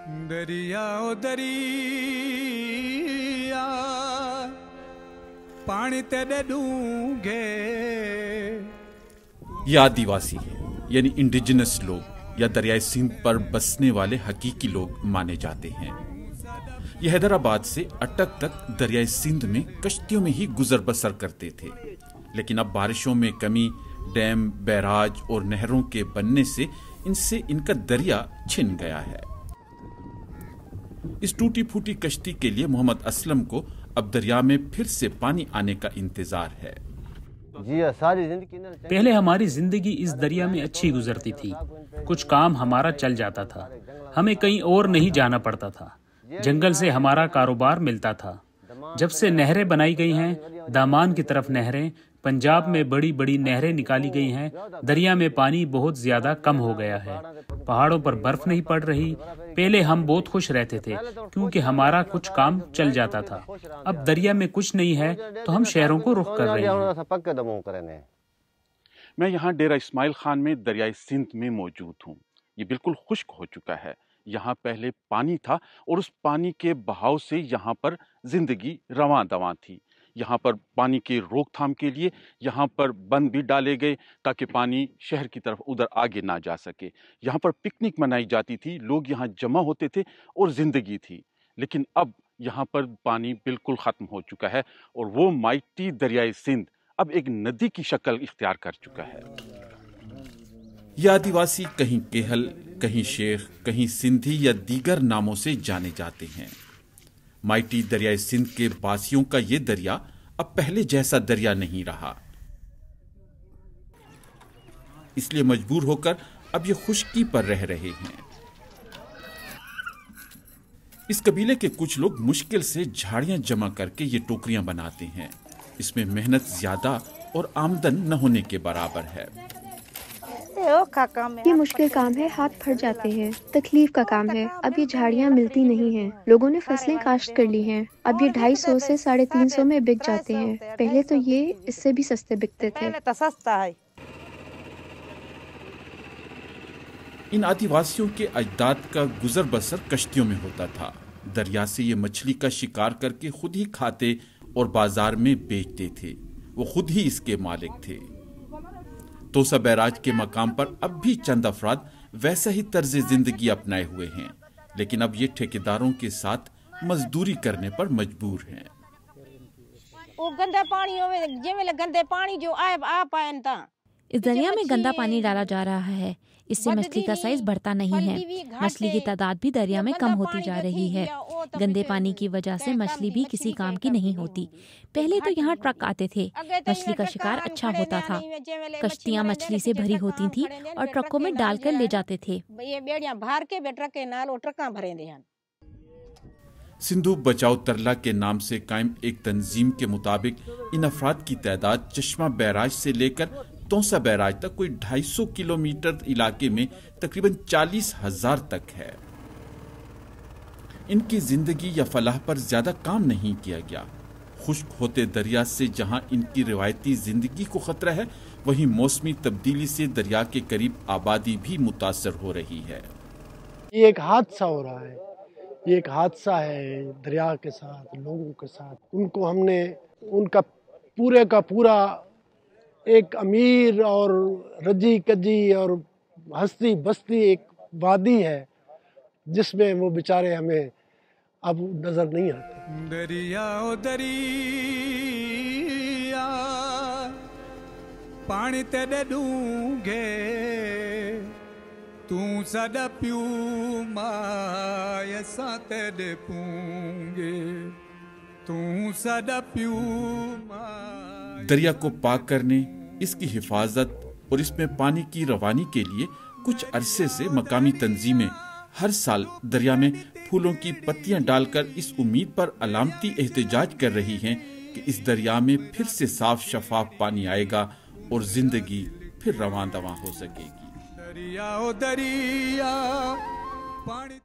दरिया ओ दरिया पानी तेरे डूंगे। ये आदिवासी है, यानी इंडिजिनस लोग या दरियाई सिंध पर बसने वाले हकीकी लोग माने जाते हैं। ये हैदराबाद से अटक तक दरियाई सिंध में कश्तियों में ही गुजर बसर करते थे, लेकिन अब बारिशों में कमी, डैम, बैराज और नहरों के बनने से इनसे इनका दरिया छिन गया है। इस टूटी फूटी कश्ती के लिए मोहम्मद असलम को अब दरिया में फिर से पानी आने का इंतजार है। पहले हमारी जिंदगी इस दरिया में अच्छी गुजरती थी, कुछ काम हमारा चल जाता था, हमें कहीं और नहीं जाना पड़ता था, जंगल से हमारा कारोबार मिलता था। जब से नहरें बनाई गई हैं, दामान की तरफ नहरें, पंजाब में बड़ी बड़ी नहरें निकाली गई हैं, दरिया में पानी बहुत ज्यादा कम हो गया है, पहाड़ों पर बर्फ नहीं पड़ रही। पहले हम बहुत खुश रहते थे क्योंकि हमारा कुछ काम चल जाता था। अब दरिया में कुछ नहीं है तो हम शहरों को रुख कर रहे हैं। मैं यहाँ डेरा इस्माइल खान में दरियाई सिंध में मौजूद हूँ। ये बिल्कुल खुश्क हो चुका है। यहाँ पहले पानी था और उस पानी के बहाव से यहाँ पर जिंदगी रवां दवां थी। यहाँ पर पानी की रोकथाम के लिए यहाँ पर बंद भी डाले गए ताकि पानी शहर की तरफ उधर आगे ना जा सके। यहाँ पर पिकनिक मनाई जाती थी, लोग यहाँ जमा होते थे और जिंदगी थी। लेकिन अब यहाँ पर पानी बिल्कुल ख़त्म हो चुका है और वो माइटी दरियाई सिंध अब एक नदी की शक्ल इख्तियार कर चुका है। ये आदिवासी कहीं केहल, कहीं शेख, कहीं सिंधी या दीगर नामों से जाने जाते हैं। माइटी दरियाई सिंध के बासियों का ये दरिया अब पहले जैसा दरिया नहीं रहा, इसलिए मजबूर होकर अब ये खुश्की पर रह रहे हैं। इस कबीले के कुछ लोग मुश्किल से झाड़ियां जमा करके ये टोकरियां बनाते हैं। इसमें मेहनत ज्यादा और आमदन न होने के बराबर है। ये मुश्किल काम है, हाथ फट जाते हैं, तकलीफ का काम है। अब ये झाड़ियाँ मिलती नहीं हैं, लोगों ने फसलें काश्त कर ली हैं। अब ये 250 से 350 में बिक जाते हैं। पहले तो ये इससे भी सस्ते बिकते थे। इन आदिवासियों के अजदाद का गुजर बसर कश्तियों में होता था। दरिया से ये मछली का शिकार करके खुद ही खाते और बाजार में बेचते थे। वो खुद ही इसके मालिक थे। तोसा बैराज के मकाम पर अब भी चंद अफराद वैसा ही तर्ज जिंदगी अपनाए हुए हैं, लेकिन अब ये ठेकेदारों के साथ मजदूरी करने पर मजबूर हैं। इस दरिया में गंदा पानी डाला जा रहा है, इससे मछली का साइज बढ़ता नहीं है। मछली की तादाद भी दरिया में कम होती जा रही है। गंदे पानी की वजह से मछली भी किसी काम की नहीं होती। पहले तो यहाँ ट्रक आते थे, मछली का शिकार अच्छा होता था। कश्तियाँ मछली से भरी होती थी और ट्रकों में डालकर ले जाते थे। सिंधु बचाओ तरला के नाम से कायम एक तंजीम के मुताबिक इन अफराद की तादाद चश्मा बैराज से लेकर तोसा बैराज तक कोई 250 किलोमीटर इलाके में तकरीबन 40,000 तक है। इनकी जिंदगी या फलाह पर ज्यादा काम नहीं किया गया। खुश्क होते दरिया से जहां इनकी रिवायती जिंदगी को खतरा है, वहीं मौसमी तब्दीली से दरिया के करीब आबादी भी मुतासर हो रही है। ये एक हादसा हो रहा है, ये एक हादसा है दरिया के साथ, लोगों के साथ। उनको हमने उनका पूरे का पूरा एक अमीर और रजी कजी और हस्ती बस्ती एक वादी है जिसमें वो बेचारे हमें अब नजर नहीं आते। दरिया ओ दरिया पानी तेरे डूंगे तू सदा प्यू माय सा तेरे पूंगे तू सदा प्यू माय। दरिया को पाक करने, इसकी हिफाजत और इसमें पानी की रवानी के लिए कुछ अरसे से मकामी तंजीमें हर साल दरिया में फूलों की पत्तियां डालकर इस उम्मीद पर अलामती एहतजाज कर रही हैं कि इस दरिया में फिर से साफ शफाफ पानी आएगा और जिंदगी फिर रवां दवां हो सकेगी। दरिया ओ दरिया पानी